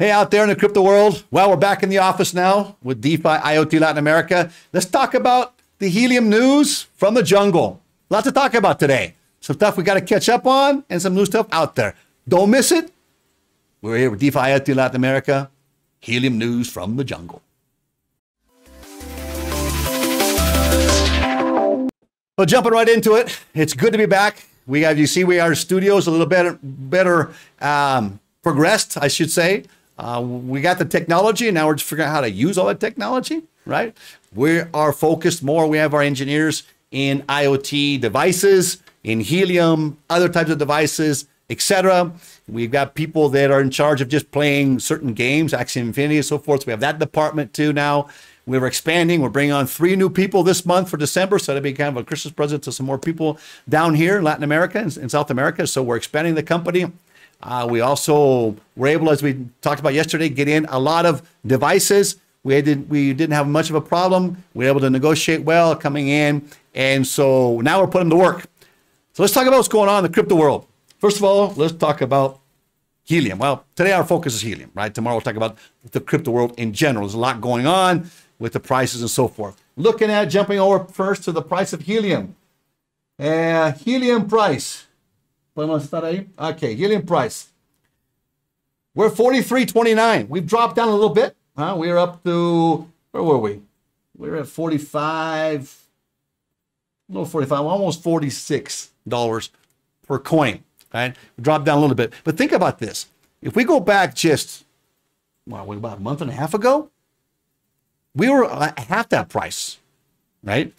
Hey, out there in the crypto world. Well, we're back in the office now with DeFi IoT Latin America. Let's talk about the Helium news from the jungle. Lots to talk about today. Some stuff we got to catch up on and some new stuff out there. Don't miss it. We're here with DeFi IoT Latin America. Helium news from the jungle. Well, jumping right into it. It's good to be back. We have, you see, our studio's a little better progressed, I should say. We got the technology, and now we're just figuring out how to use all that technology, right? We are focused more. We have our engineers in IoT devices, in Helium, other types of devices, etc. We've got people that are in charge of just playing certain games, Axie Infinity and so forth. So we have that department too now. We're expanding. We're bringing on 3 new people this month for December. So that'll be kind of a Christmas present to some more people down here in Latin America and in South America. So we're expanding the company. We also were able, as we talked about yesterday, get in a lot of devices. We didn't have much of a problem. We were able to negotiate well coming in. And so now we're putting them to work. So let's talk about what's going on in the crypto world. First of all, let's talk about Helium. Well, today our focus is Helium, right? Tomorrow we'll talk about the crypto world in general. There's a lot going on with the prices and so forth. Looking at jumping over first to the price of Helium. Helium price. Okay, Helium price. We're 43.29. We've dropped down a little bit. We're up to, where were we? We're at 45, a little 45, almost $46 per coin. Right? We dropped down a little bit. But think about this. If we go back just, about a month and a half ago, we were at half that price, right?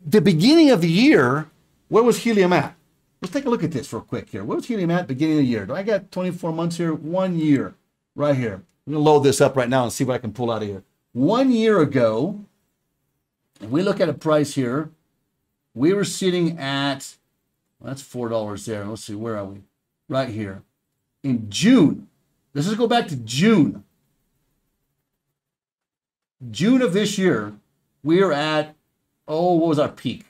The beginning of the year, where was Helium at? Let's take a look at this real quick here. What was Helium at beginning of the year? Do I got 24 months here? 1 year right here. I'm going to load this up right now and see what I can pull out of here. 1 year ago, if we look at a price here, we were sitting at, well, that's $4 there. Let's see, where are we? Right here. In June. Let's just go back to June. June of this year, we are at, what was our peak?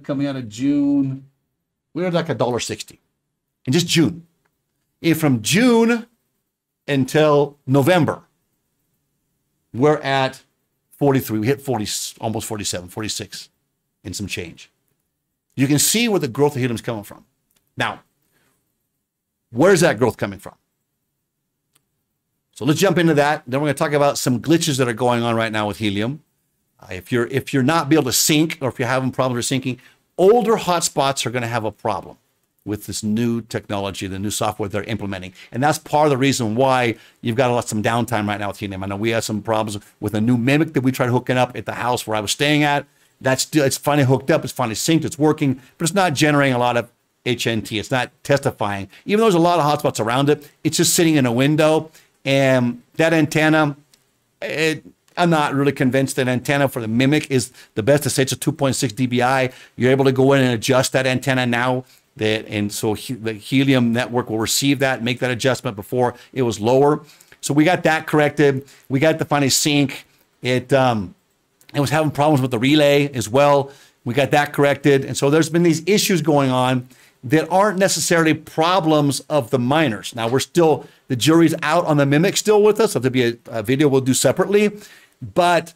Coming out of June, we were like $1.60 in just June. And from June until November, we're at 43. We hit 40, almost 47, 46 and some change. You can see where the growth of Helium is coming from. Now, where's that growth coming from? So let's jump into that. Then we're going to talk about some glitches that are going on right now with Helium. If you're not able to sync, or if you're having problems with syncing, older hotspots are going to have a problem with this new technology, the new software they're implementing. And that's part of the reason why you've got some downtime right now with Helium. I know we had some problems with a new Mimic that we tried hooking up at the house where I was staying at. It's finally hooked up, it's finally synced, it's working, but it's not generating a lot of HNT. It's not testifying. Even though there's a lot of hotspots around it, it's just sitting in a window. And that antenna, I'm not really convinced that antenna for the Mimic is the best. To say it's a 2.6 dBi. You're able to go in and adjust that antenna now. And so the Helium network will receive that, make that adjustment. Before it was lower. So we got that corrected. We got the finally sync. It was having problems with the relay as well. We got that corrected. And so there's been these issues going on that aren't necessarily problems of the miners. Now the jury's out on the Mimic still with us. So there'll be a video we'll do separately. But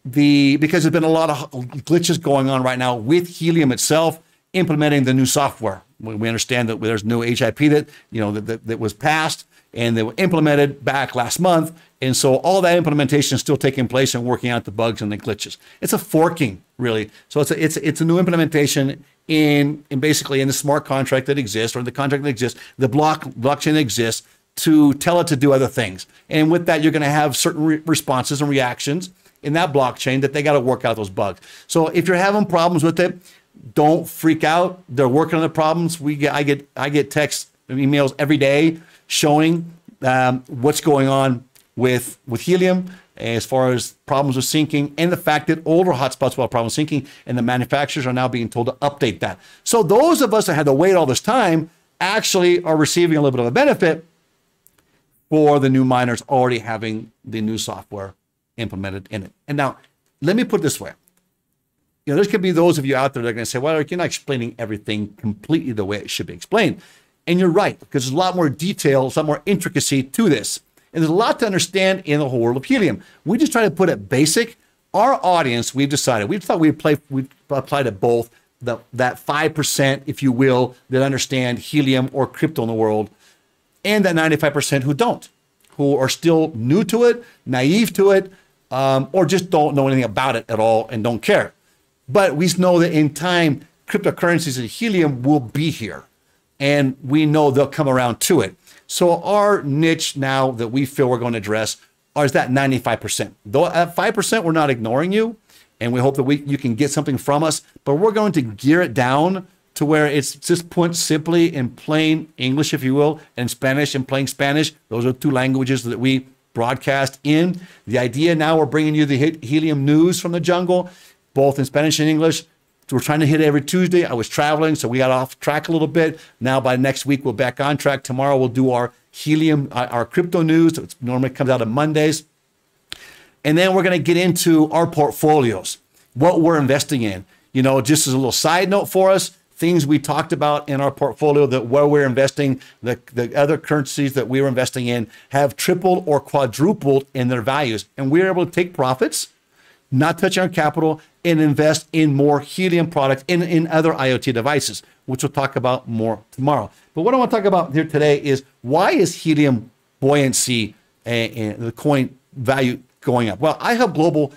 because there's been a lot of glitches going on right now with Helium itself, implementing the new software. We understand that there's no HIP that was passed and they were implemented back last month. And so all that implementation is still taking place and working out the bugs and the glitches. It's a forking, really. So it's a new implementation in basically in the smart contract that exists, or the contract that exists, the blockchain that exists, to tell it to do other things. And with that, you're going to have certain responses and reactions in that blockchain that they got to work out those bugs. So if you're having problems with it, don't freak out. They're working on the problems. I get texts and emails every day showing what's going on with Helium as far as problems with syncing, and the fact that older hotspots will have problems syncing, and the manufacturers are now being told to update that. So those of us that had to wait all this time actually are receiving a little bit of a benefit for the new miners already having the new software implemented in it. And now, let me put it this way. There could be those of you out there that are going to say, well, you're not explaining everything completely the way it should be explained. And you're right, because there's a lot more detail, a lot more intricacy to this. And there's a lot to understand in the whole world of helium. We just try to put it basic. Our audience, we've decided, we thought we'd apply to both that 5%, if you will, that understand helium or crypto in the world, and that 95% who don't, who are still new to it, naive to it, or just don't know anything about it at all and don't care. But we know that in time, cryptocurrencies and helium will be here, and we know they'll come around to it. So our niche now that we feel we're going to address is that 95%. Though at 5%, we're not ignoring you, and we hope that you can get something from us, but we're going to gear it down to where it's just put simply in plain English, if you will, and Spanish and plain Spanish. Those are two languages that we broadcast in. The idea now, we're bringing you the helium news from the jungle, both in Spanish and English. So we're trying to hit it every Tuesday. I was traveling, so we got off track a little bit. Now by next week, we're back on track. Tomorrow we'll do our helium, our crypto news. It normally comes out on Mondays. And then we're going to get into our portfolios, what we're investing in. You know, just as a little side note for us, things we talked about in our portfolio, that where we're investing, the other currencies that we were investing in have tripled or quadrupled in their values. And we're able to take profits, not touch our capital, and invest in more helium products in other IoT devices, which we'll talk about more tomorrow. But what I want to talk about here today is, why is helium buoyancy and the coin value going up? Well, iHub Global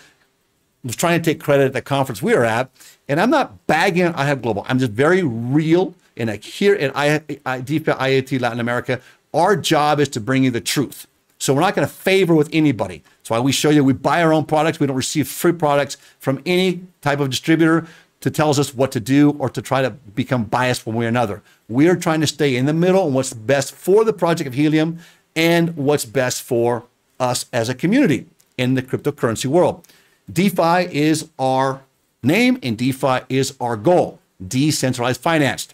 was trying to take credit at the conference we were at, and I'm not bagging on iHub Global. I'm just very real. And here at DeFi IoT Latin America, our job is to bring you the truth. So we're not going to favor with anybody. That's why we show you, we buy our own products. We don't receive free products from any type of distributor to tell us what to do or to try to become biased one way or another. We are trying to stay in the middle on what's best for the project of helium and what's best for us as a community in the cryptocurrency world. DeFi is our name, and DeFi is our goal, decentralized finance.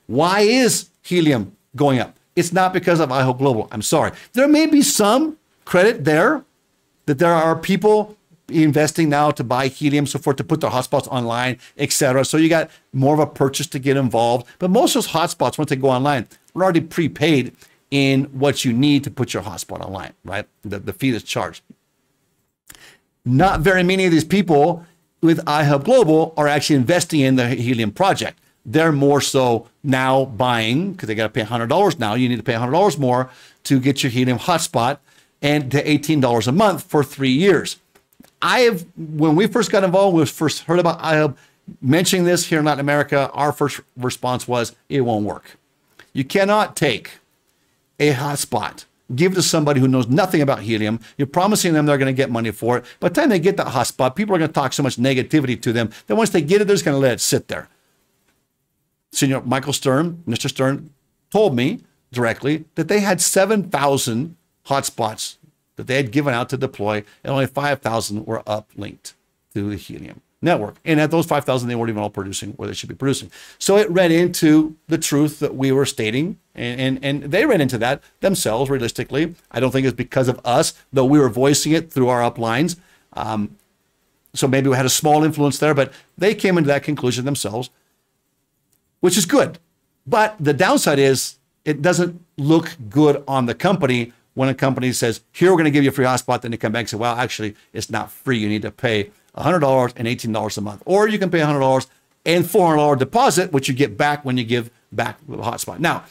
Why is helium going up? It's not because of iHub Global. I'm sorry. There may be some credit there that there are people investing now to buy helium, so forth, to put their hotspots online, etc. So you got more of a purchase to get involved. But most of those hotspots, once they go online, are already prepaid in what you need to put your hotspot online, right? The fee is charged. Not very many of these people with iHub Global are actually investing in the Helium project. They're more so now buying, because they got to pay $100 now. You need to pay $100 more to get your Helium hotspot, and to $18 a month for 3 years. When we first got involved, we first heard about iHub mentioning this here in Latin America, our first response was, it won't work. You cannot take a hotspot, give it to somebody who knows nothing about helium. You're promising them they're going to get money for it. By the time they get that hotspot, people are going to talk so much negativity to them that once they get it, they're just going to let it sit there. Senior Michael Stern, Mr. Stern, told me directly that they had 7,000 hotspots that they had given out to deploy, and only 5,000 were uplinked to the Helium network. And at those 5,000, they weren't even all producing where they should be producing. So it read into the truth that we were stating, and they read into that themselves realistically. I don't think it's because of us, though we were voicing it through our uplines. So maybe we had a small influence there, but they came into that conclusion themselves, which is good. But the downside is it doesn't look good on the company when a company says, here, we're going to give you a free hotspot, then they come back and say, well, actually, it's not free. You need to pay $100 and $18 a month. Or you can pay $100 and $400 deposit, which you get back when you give back the hotspot. Now,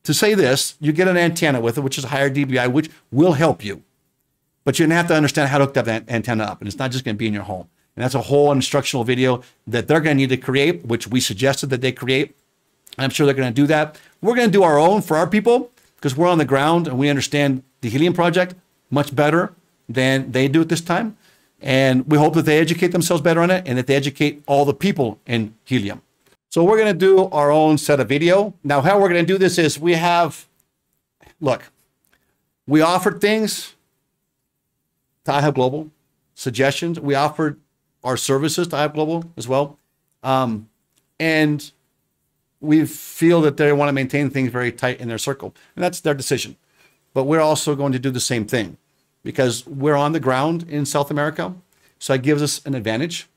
to say this, you get an antenna with it, which is a higher DBI, which will help you. But you're going to have to understand how to hook that antenna up. And it's not just going to be in your home. And that's a whole instructional video that they're going to need to create, which we suggested that they create. And I'm sure they're going to do that. We're going to do our own for our people, because we're on the ground and we understand the Helium project much better than they do at this time. And we hope that they educate themselves better on it and that they educate all the people in Helium. So we're going to do our own set of video. Now, how we're going to do this is we offered things to iHub Global, suggestions. We offered our services to iHub Global as well. And we feel that they want to maintain things very tight in their circle, and that's their decision. But we're also going to do the same thing because we're on the ground in South America. So it gives us an advantage.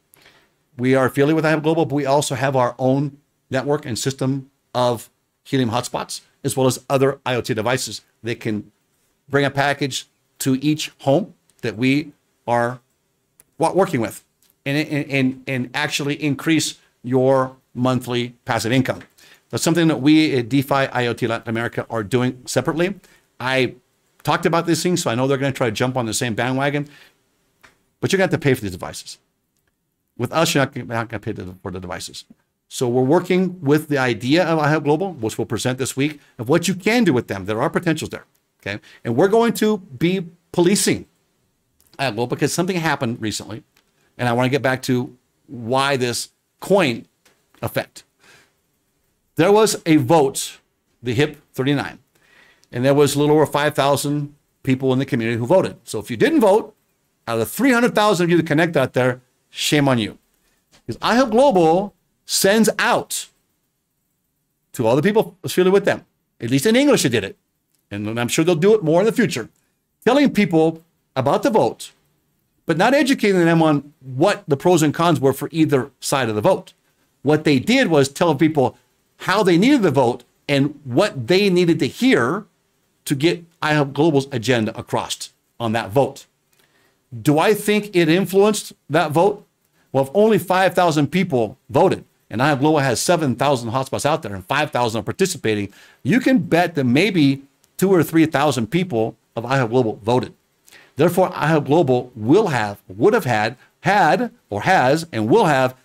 We are affiliated with iHub Global, but we also have our own network and system of Helium hotspots, as well as other IoT devices. They can bring a package to each home that we are working with and actually increase your monthly passive income. That's something that we at DeFi IoT Latin America are doing separately. I talked about these things, so I know they're going to try to jump on the same bandwagon, but you're going to have to pay for these devices. With us, you're not going to pay for the devices. So we're working with the idea of iHub Global, which we'll present this week, of what you can do with them. There are potentials there, okay? And we're going to be policing iHub Global because something happened recently, and I want to get back to why this coin effect. There was a vote, the HIP 39, and there was a little over 5,000 people in the community who voted. So if you didn't vote, out of the 300,000 of you that connect out there, shame on you. Because iHub Global sends out to all the people affiliated with them, at least in English it did it, and I'm sure they'll do it more in the future, telling people about the vote, but not educating them on what the pros and cons were for either side of the vote. What they did was tell people how they needed the vote and what they needed to hear to get iHub Global's agenda across on that vote. Do I think it influenced that vote? Well, if only 5,000 people voted, and iHub Global has 7,000 hotspots out there and 5,000 are participating, you can bet that maybe 2,000 or 3,000 people of iHub Global voted. Therefore, iHub Global will have, would have had, or has, and will have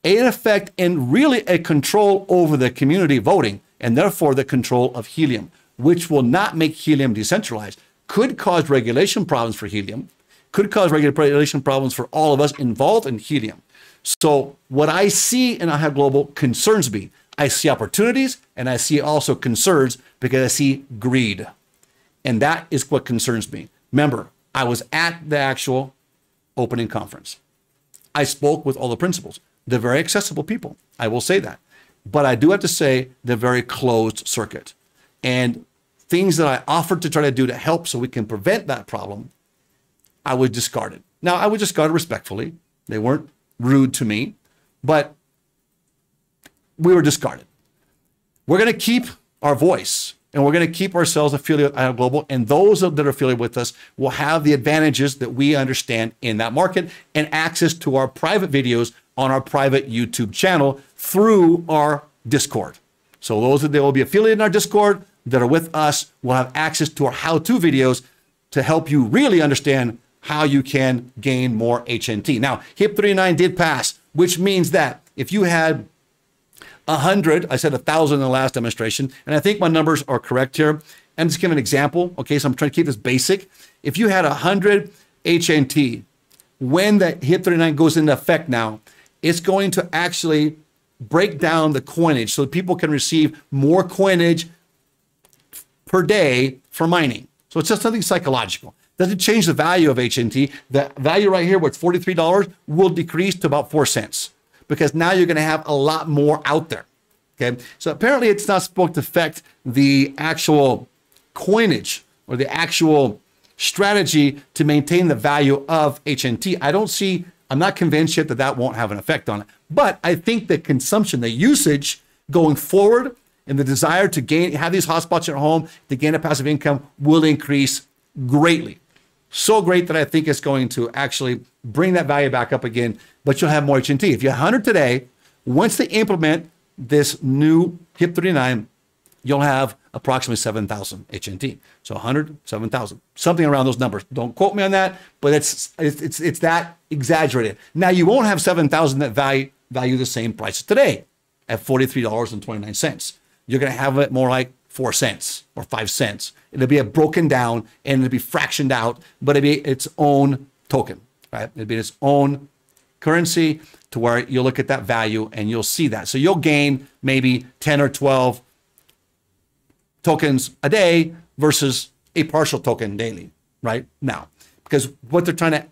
an effect and really a control over the community voting, and therefore the control of Helium, which will not make Helium decentralized. Could cause regulation problems for Helium, could cause regulation problems for all of us involved in Helium. So what I see in iHub Global concerns me. I see opportunities and I see also concerns because I see greed. And that is what concerns me. Remember, I was at the actual opening conference. I spoke with all the principals. They're very accessible people. I will say that. But I do have to say they're very closed circuit. And things that I offered to try to do to help so we can prevent that problem, I was discarded. Now, I was discarded respectfully. They weren't rude to me, but we were discarded. We're going to keep our voice, and we're going to keep ourselves affiliated with iHub Global, and those that are affiliated with us will have the advantages that we understand in that market and access to our private videos on our private YouTube channel through our Discord. So those that will be affiliated in our Discord that are with us will have access to our how-to videos to help you really understand how you can gain more HNT. Now, HIP 39 did pass, which means that if you had 100, I said 1,000 in the last demonstration, and I think my numbers are correct here. I'm just giving an example, okay? So I'm trying to keep this basic. If you had 100 HNT, when the HIP 39 goes into effect now, it's going to actually break down the coinage so that people can receive more coinage per day for mining. So it's just something psychological. Doesn't change the value of HNT. The value right here, where it's $43, will decrease to about 4 cents because now you're going to have a lot more out there. Okay, so apparently it's not supposed to affect the actual coinage or the actual strategy to maintain the value of HNT. I'm not convinced yet that that won't have an effect on it. But I think the consumption, the usage going forward, and the desire to have these hotspots at home to gain a passive income will increase greatly. So great that I think it's going to actually bring that value back up again, but you'll have more HNT. If you have 100 today, once they implement this new HIP 39, you'll have approximately 7,000 HNT. So 100, 7,000, something around those numbers. Don't quote me on that, but it's that exaggerated. Now you won't have 7,000 that value the same price as today at $43.29. You're going to have it more like 4 cents or 5 cents. It'll be broken down and it'll be fractioned out, but it'll be its own token, right? It'll be its own currency to where you'll look at that value and you'll see that. So you'll gain maybe 10 or 12 tokens a day versus a partial token daily, right? Now, because what they're trying to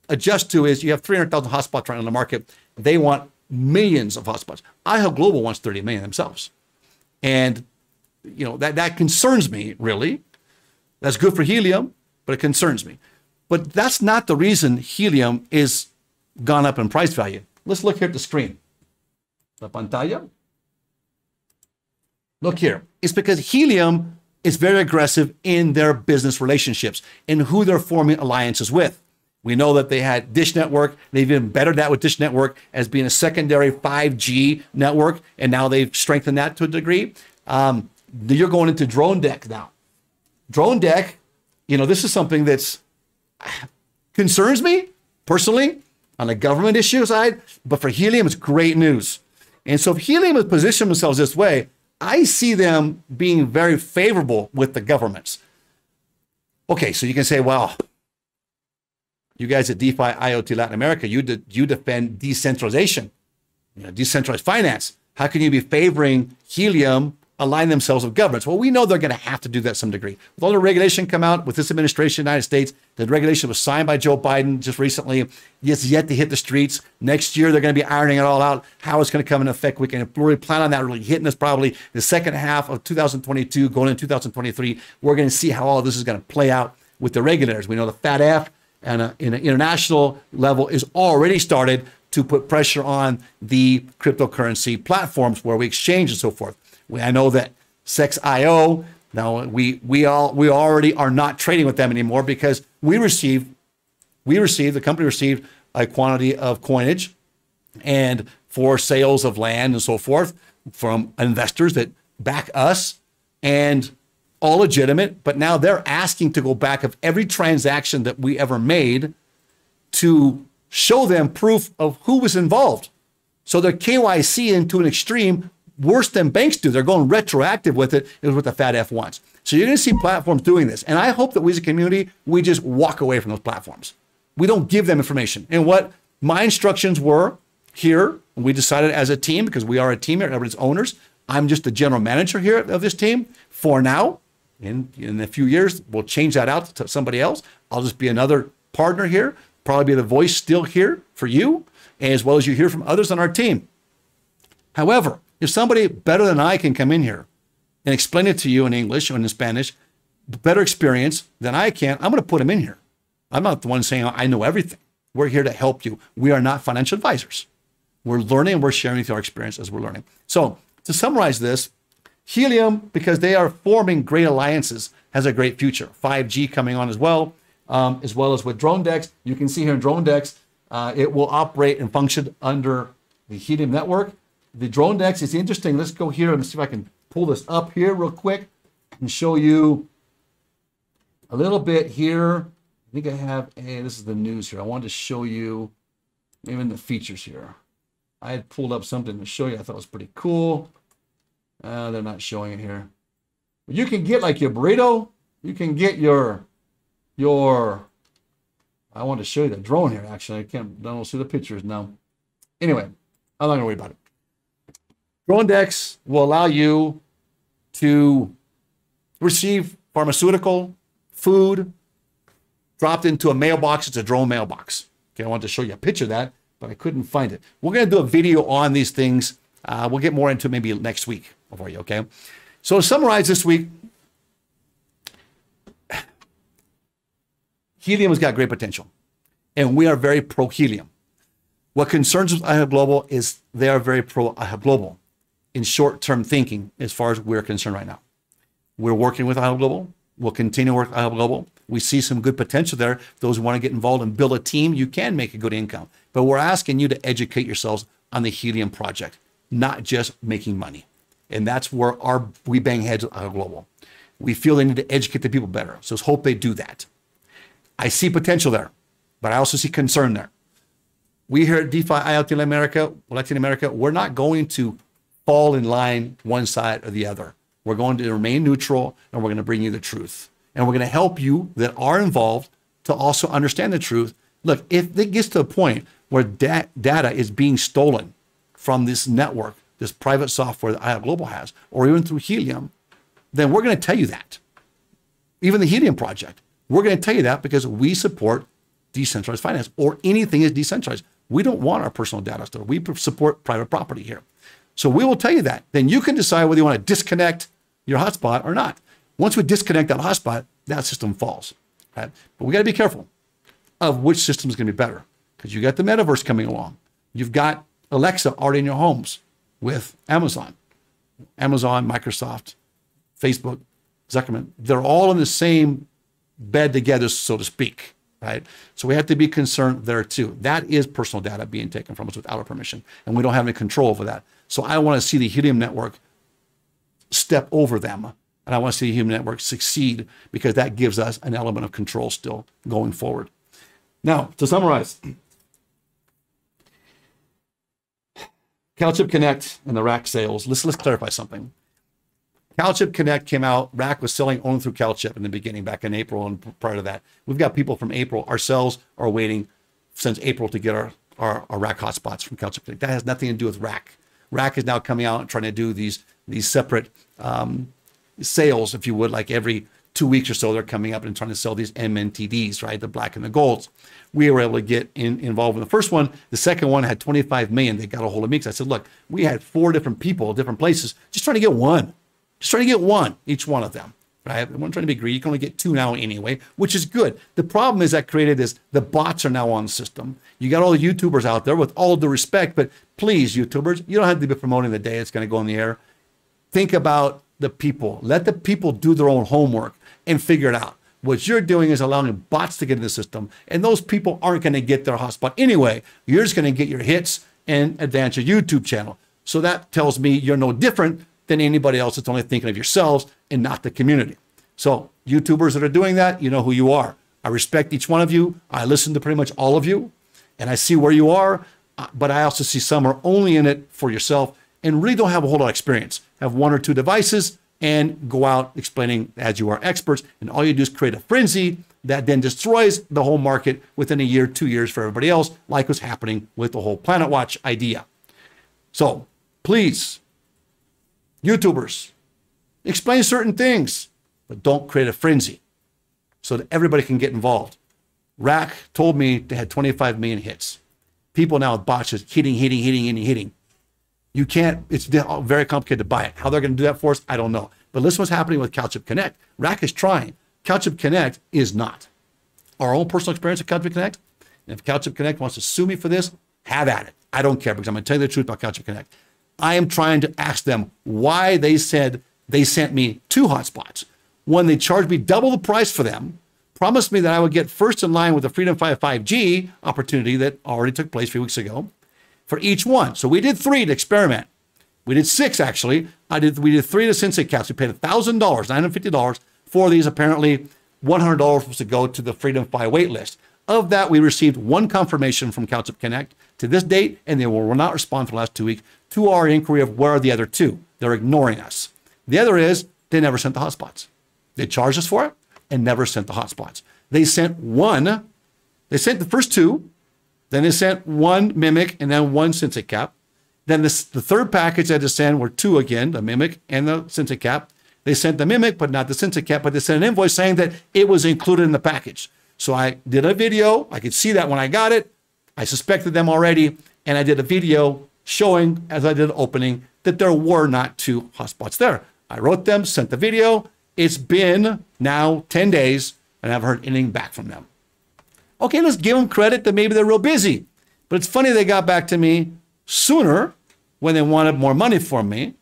adjust to is you have 300,000 hotspots right on the market. They want millions of hotspots. iHub Global wants 30 million themselves. And that concerns me, really. That's good for Helium, but it concerns me. But that's not the reason Helium is gone up in price value. Let's look here at the screen. La pantalla. Look here. It's because Helium is very aggressive in their business relationships and who they're forming alliances with. We know that they had Dish Network. They've even bettered that with Dish Network as being a secondary 5G network, and now they've strengthened that to a degree. You're going into Drone Deck now. Drone Deck, this is something that's concerns me personally on the government issue side, but for Helium, it's great news. And so if Helium has positioned themselves this way, I see them being very favorable with the governments. Okay, so you can say, well, you guys at DeFi IoT Latin America, you defend decentralization, decentralized finance. How can you be favoring Helium align themselves with governments? Well, we know they're going to have to do that to some degree. With all the regulation come out with this administration in the United States, the regulation was signed by Joe Biden just recently. It's yet to hit the streets. Next year, they're going to be ironing it all out, how it's going to come into effect. We can really plan on that really hitting us probably the second half of 2022, going into 2023. We're going to see how all of this is going to play out with the regulators. We know the FATF and in an international level is already started to put pressure on the cryptocurrency platforms where we exchange and so forth. I know that Sex.io, now we already are not trading with them anymore because the company received a quantity of coinage and for sales of land and so forth from investors that back us and all legitimate, but now they're asking to go back of every transaction that we ever made to show them proof of who was involved. So they're KYC into an extreme worse than banks do. They're going retroactive with it, is what the FATF wants. So you're going to see platforms doing this. And I hope that we as a community, we just walk away from those platforms. We don't give them information. And what my instructions were here, and we decided as a team, because we are a team here, everybody's owners, I'm just the general manager here of this team for now. In a few years, we'll change that out to somebody else. I'll just be another partner here, probably be the voice still here for you, as well as you hear from others on our team. However, if somebody better than I can come in here and explain it to you in English or in Spanish, better experience than I can, I'm going to put them in here. I'm not the one saying I know everything. We're here to help you. We are not financial advisors. We're learning and we're sharing with you our experience as we're learning. So to summarize this, Helium, because they are forming great alliances, has a great future. 5G coming on as well as with Drone Decks. You can see here in Drone Decks, it will operate and function under the Helium network. The Drone Decks is interesting. Let's go here and see if I can pull this up here real quick and show you a little bit here. I think I have, this is the news here. I wanted to show you even the features here. I had pulled up something to show you I thought was pretty cool. They're not showing it here. But you can get like your burrito. You can get your, I want to show you the drone here, actually. I don't see the pictures now. Anyway, I'm not going to worry about it. Drone Decks will allow you to receive pharmaceutical, food, dropped into a mailbox. It's a drone mailbox. Okay, I wanted to show you a picture of that, but I couldn't find it. We're going to do a video on these things. We'll get more into it maybe next week for you, okay? So to summarize this week, Helium has got great potential, and we are very pro-Helium. What concerns us with iHub Global is they are very pro-iHub Global in short-term thinking as far as we're concerned right now. We're working with iHub Global. We'll continue to work with iHub Global. We see some good potential there. Those who want to get involved and build a team, you can make a good income. But we're asking you to educate yourselves on the Helium project, not just making money. And that's where we bang heads with iHub Global. We feel they need to educate the people better. So let's hope they do that. I see potential there, but I also see concern there. We here at DeFi IoT Latin America, we're not going to fall in line one side or the other. We're going to remain neutral, and we're going to bring you the truth. And we're going to help you that are involved to also understand the truth. Look, if it gets to a point where data is being stolen from this network, this private software that iHub Global has, or even through Helium, then we're going to tell you that. Even the Helium project, we're going to tell you that because we support decentralized finance, or anything is decentralized. We don't want our personal data stored. We support private property here. So we will tell you that. Then you can decide whether you want to disconnect your hotspot or not. Once we disconnect that hotspot, that system falls. Right? But we got to be careful of which system is going to be better, because you got the metaverse coming along. You've got Alexa already in your homes with Amazon. Amazon, Microsoft, Facebook, Zuckerman, they're all in the same bed together, so to speak, right? So we have to be concerned there too. That is personal data being taken from us without our permission, and we don't have any control over that. So I want to see the Helium Network step over them, and I want to see the Helium Network succeed, because that gives us an element of control still going forward. Now, to summarize, Calchip Connect and the rack sales. Let's clarify something. Calchip Connect came out. Rack was selling only through Calchip in the beginning, back in April and prior to that. We've got people from April. Ourselves are waiting since April to get our rack hotspots from Calchip Connect. That has nothing to do with rack. Rack is now coming out and trying to do these separate sales, if you would, like every 2 weeks or so, they're coming up and trying to sell these MNTDs, right? The black and the golds. We were able to get involved in the first one. The second one had 25 million. They got a hold of me because I said, look, we had 4 different people, different places, just trying to get one. Just trying to get one, each one of them, right? I'm not trying to be greedy. You can only get 2 now anyway, which is good. The problem is that created is the bots are now on the system. You got all the YouTubers out there, with all due respect, but please, YouTubers, you don't have to be promoting the day it's going to go in the air. Think about the people. Let the people do their own homework and figure it out. What you're doing is allowing bots to get in the system, and those people aren't going to get their hotspot anyway. You're just going to get your hits and advance your YouTube channel. So that tells me you're no different than anybody else that's only thinking of yourselves and not the community. So YouTubers that are doing that, you know who you are. I respect each one of you. I listen to pretty much all of you, and I see where you are, but I also see some are only in it for yourself and really don't have a whole lot of experience. Have 1 or 2 devices and go out explaining as you are experts, and all you do is create a frenzy that then destroys the whole market within a year, 2 years for everybody else, like what's happening with the whole Planet Watch idea. So please, YouTubers, explain certain things, but don't create a frenzy so that everybody can get involved. Rack told me they had 25 million hits. People now with bots just hitting. You can't, it's very complicated to buy it. How they're going to do that for us, I don't know. But listen what's happening with Calchip Connect. Rack is trying. Calchip Connect is not. Our own personal experience with Calchip Connect, and if Calchip Connect wants to sue me for this, have at it. I don't care, because I'm going to tell you the truth about Calchip Connect. I am trying to ask them why they said they sent me 2 hotspots when they charged me double the price for them, promised me that I would get first in line with the Freedom 5 5G opportunity that already took place a few weeks ago for each one. So we did 3 to experiment. We did 6 actually. We did 3 to Sensei Caps. We paid $1,000, $950 for these. Apparently $100 was to go to the Freedom 5 wait list. Of that, we received 1 confirmation from Calchip Connect to this date, and they will not respond for the last 2 weeks to our inquiry of where are the other 2. They're ignoring us. The other is they never sent the hotspots. They charged us for it and never sent the hotspots. They sent 1. They sent the first 2. Then they sent 1 Mimic and then 1 Sensei Cap. Then the 3rd package they had to send were 2 again, the Mimic and the Sensei Cap. They sent the Mimic, but not the Sensei Cap, but they sent an invoice saying that it was included in the package. So I did a video. I could see that when I got it. I suspected them already, and I did a video showing, as I did opening, that there were not 2 hotspots there. I wrote them, sent the video. It's been now 10 days, and I haven't heard anything back from them. Okay, let's give them credit that maybe they're real busy. But it's funny they got back to me sooner when they wanted more money from me,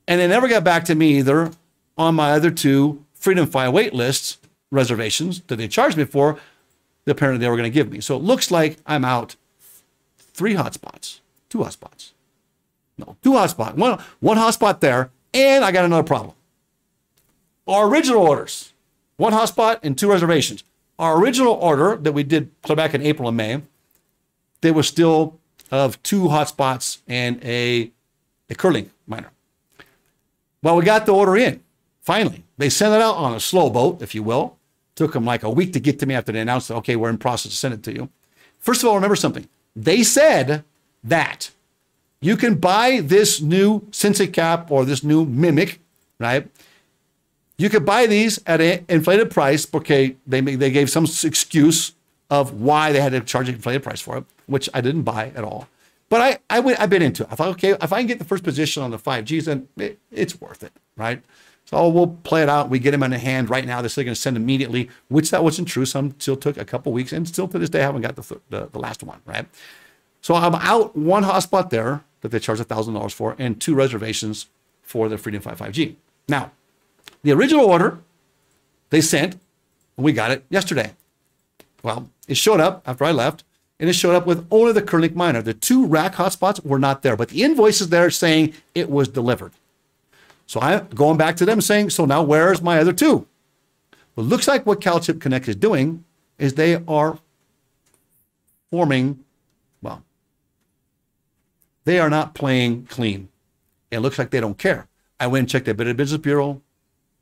and they never got back to me either on my other 2 Freedom 5 wait lists reservations that they charged me for, that apparently they were going to give me. So it looks like I'm out 3 hotspots, 2 hotspots. No, 2 hotspots, one hotspot there, and I got another problem. Our original orders, 1 hotspot and 2 reservations. Our original order that we did clear back in April and May, they were still of 2 hotspots and a Curling miner. Well, we got the order in, finally. They sent it out on a slow boat, if you will. Took them like a week to get to me after they announced that, okay, we're in process to send it to you. First of all, remember something. They said that you can buy this new Sensei Cap or this new Mimic, right? You could buy these at an inflated price. Okay, they gave some excuse of why they had to charge an inflated price for it, which I didn't buy at all. But I've been into it. I thought, okay, if I can get the first position on the 5Gs, then it's worth it, right? So we'll play it out. We get them in the hand right now. They're still going to send immediately, which that wasn't true. Some still took a couple weeks, and still to this day I haven't got the last one, right? So I'm out 1 hotspot there that they charge $1,000 for, and 2 reservations for the Freedom 5 5G. Now, the original order they sent, and we got it yesterday. Well, it showed up after I left, and it showed up with only the Kerlink miner. The 2 rack hotspots were not there, but the invoice is there saying it was delivered. So I'm going back to them saying, so now where's my other 2? Well, it looks like what Calchip Connect is doing is they are forming, well, they are not playing clean. It looks like they don't care. I went and checked the Better Business Bureau.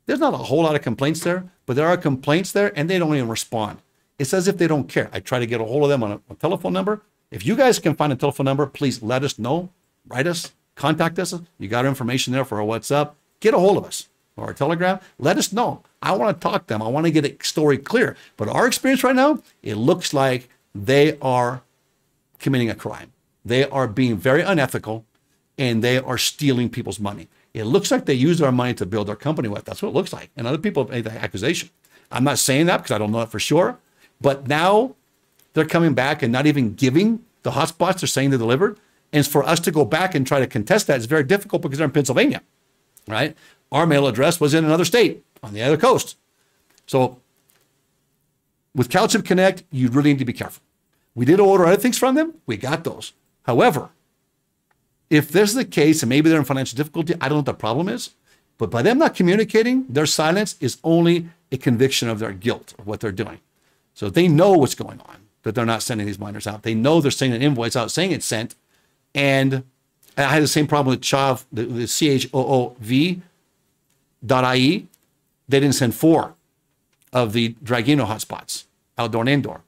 There's not a whole lot of complaints there, but there are complaints there, and they don't even respond. It's as if they don't care. I try to get a hold of them on a telephone number. If you guys can find a telephone number, please let us know. Write us, contact us. You got our information there for our WhatsApp. Get a hold of us or our Telegram. Let us know. I want to talk to them. I want to get a story clear. But our experience right now, it looks like they are committing a crime. They are being very unethical, and they are stealing people's money. It looks like they used our money to build their company with. That's what it looks like. And other people have made the accusation. I'm not saying that because I don't know it for sure. But now they're coming back and not even giving the hotspots they're saying they delivered. And for us to go back and try to contest that is very difficult because they're in Pennsylvania, right? Our mail address was in another state on the other coast. So with Calchip Connect, you really need to be careful. We did order other things from them. We got those. However, if this is the case, and maybe they're in financial difficulty, I don't know what the problem is. But by them not communicating, their silence is only a conviction of their guilt of what they're doing. So they know what's going on, that they're not sending these miners out. They know they're sending an invoice out saying it's sent. And I had the same problem with CHOV, the CHOOV.IE. They didn't send 4 of the Dragino hotspots, outdoor and indoor.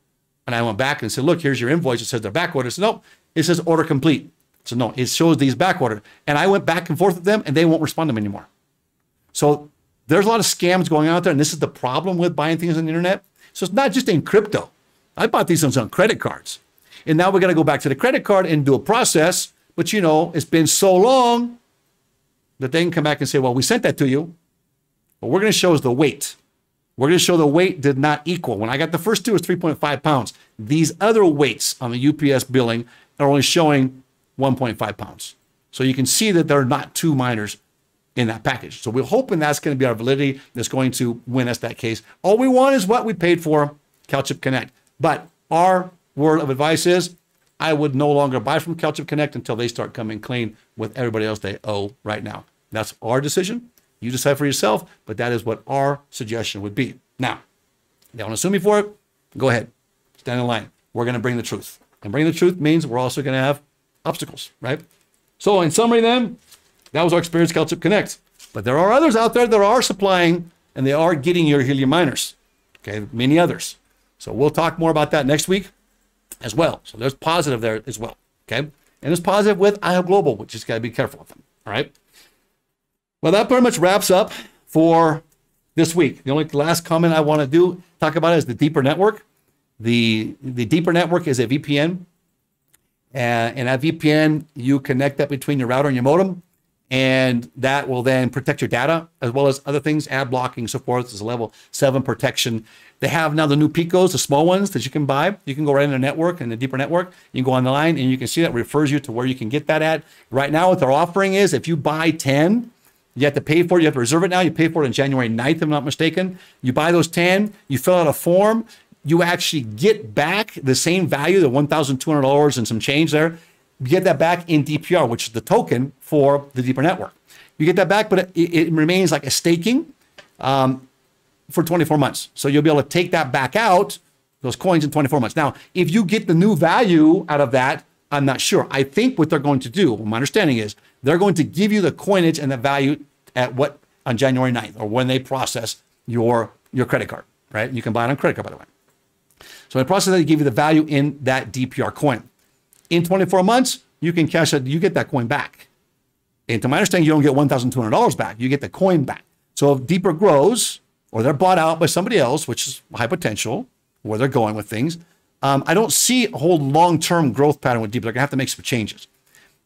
And I went back and said, look, here's your invoice. It says they're back ordered. I said, no, it says order complete. So no, it shows these back ordered. And I went back and forth with them, and they won't respond to them anymore. So there's a lot of scams going out there, and this is the problem with buying things on the internet. So it's not just in crypto. I bought these things on credit cards. And now we're going to go back to the credit card and do a process. But, you know, it's been so long that they can come back and say, well, we sent that to you. But we're going to show us the weight. We're going to show the weight did not equal. When I got the first 2, it was 3.5 pounds. These other weights on the UPS billing are only showing 1.5 pounds. So you can see that there are not 2 miners in that package. So we're hoping that's going to be our validity that's going to win us that case. All we want is what we paid for, Calchip Connect. But our word of advice is I would no longer buy from Calchip Connect until they start coming clean with everybody else they owe right now. That's our decision. You decide for yourself, but that is what our suggestion would be. Now, they want to sue me for it? Go ahead. Stand in line. We're going to bring the truth. And bringing the truth means we're also going to have obstacles, right? So in summary then, that was our experience with Calchip Connect. But there are others out there that are supplying, and they are getting your helium miners. Okay, many others. So we'll talk more about that next week as well. So there's positive there as well. Okay, and there's positive with iHub Global, which just got to be careful with them. All right. Well, that pretty much wraps up for this week. The only last comment I want to talk about is the Deeper Network. The Deeper Network is a VPN. And that VPN, you connect that between your router and your modem, and that will then protect your data as well as other things, ad blocking, so forth. It's a level 7 protection. They have now the new Picos, the small ones that you can buy. You can go right in the network, in the Deeper Network. You can go online and you can see that refers you to where you can get that at. Right now, what they're offering is if you buy 10, you have to pay for it. You have to reserve it now. You pay for it on January 9th, if I'm not mistaken. You buy those 10, you fill out a form. You actually get back the same value, the $1,200 and some change there. You get that back in DPR, which is the token for the Deeper Network. You get that back, but it remains like a staking for 24 months. So you'll be able to take that back out, those coins, in 24 months. Now, if you get the new value out of that, I'm not sure. I think what they're going to do, my understanding is, they're going to give you the coinage and the value at what on January 9th, or when they process your credit card, right? You can buy it on credit card, by the way. So in the process, they give you the value in that DPR coin. In 24 months, you can cash it, you get that coin back. And to my understanding, you don't get $1,200 back. You get the coin back. So if Deeper grows, or they're bought out by somebody else, which is high potential, where they're going with things, I don't see a whole long-term growth pattern with Deeper. They're going to have to make some changes.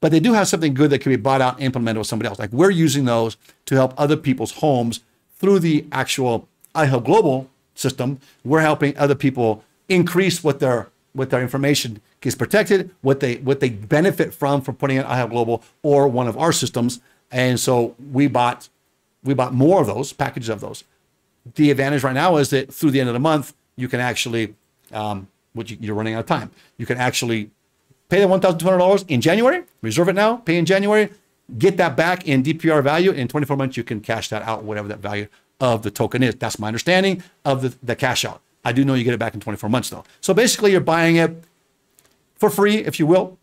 But they do have something good that can be bought out and implemented with somebody else. Like we're using those to help other people's homes through the actual iHub Global system. We're helping other people increase what their information gets protected, what they benefit from putting in iHub Global or one of our systems. And so we bought more of those, packages of those. The advantage right now is that through the end of the month, you can actually, you're running out of time. You can actually pay the $1,200 in January, reserve it now, pay in January, get that back in DPR value. In 24 months, you can cash that out, whatever that value of the token is. That's my understanding of the cash out. I do know you get it back in 24 months though. So basically you're buying it for free, if you will,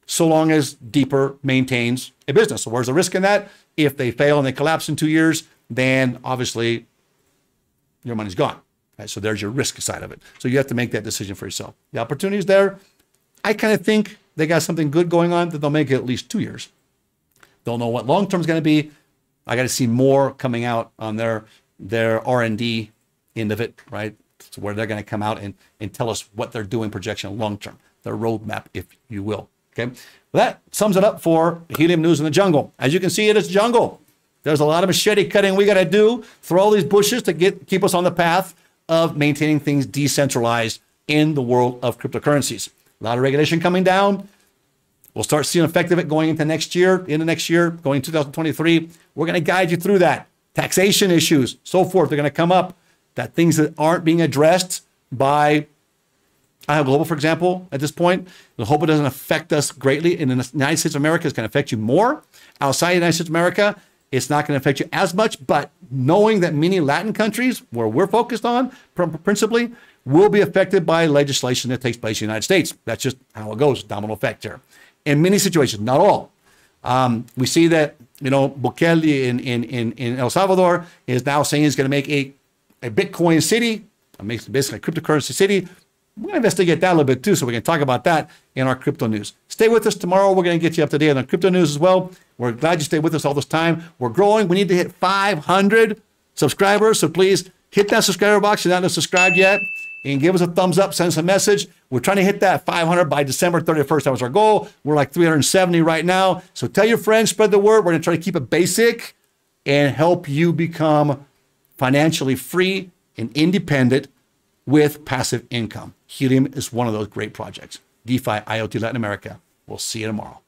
so long as Deeper maintains a business. So where's the risk in that? If they fail and they collapse in 2 years, then obviously your money's gone. Right? So there's your risk side of it. So you have to make that decision for yourself. The opportunity is there. I kind of think they got something good going on that they'll make it at least 2 years. Don't know what long-term is going to be. I got to see more coming out on their R&D end of it, right? So where they're going to come out and tell us what they're doing projection long-term, their roadmap, if you will. Okay, well, that sums it up for Helium News in the Jungle. As you can see, it is jungle. There's a lot of machete cutting we got to do through all these bushes to keep us on the path of maintaining things decentralized in the world of cryptocurrencies. A lot of regulation coming down. We'll start seeing effect of it going into next year, going 2023. We're going to guide you through that. Taxation issues, so forth, they're going to come up. That things that aren't being addressed by iHub Global, for example, at this point. I hope it doesn't affect us greatly. In the United States of America, it's going to affect you more. Outside the United States of America, it's not going to affect you as much. But knowing that many Latin countries, where we're focused on principally, will be affected by legislation that takes place in the United States. That's just how it goes, domino effect here. In many situations, not all. We see that, Bukele in El Salvador is now saying he's going to make a Bitcoin city, basically a cryptocurrency city. We're going to investigate that a little bit too, so we can talk about that in our crypto news. Stay with us tomorrow. We're going to get you up to date on crypto news as well. We're glad you stayed with us all this time. We're growing. We need to hit 500 subscribers, so please hit that subscriber box if you're not subscribed yet, and give us a thumbs up, send us a message. We're trying to hit that 500 by December 31st. That was our goal. We're like 370 right now. So tell your friends, spread the word. We're going to try to keep it basic and help you become financially free and independent with passive income. Helium is one of those great projects. DeFi IoT Latin America. We'll see you tomorrow.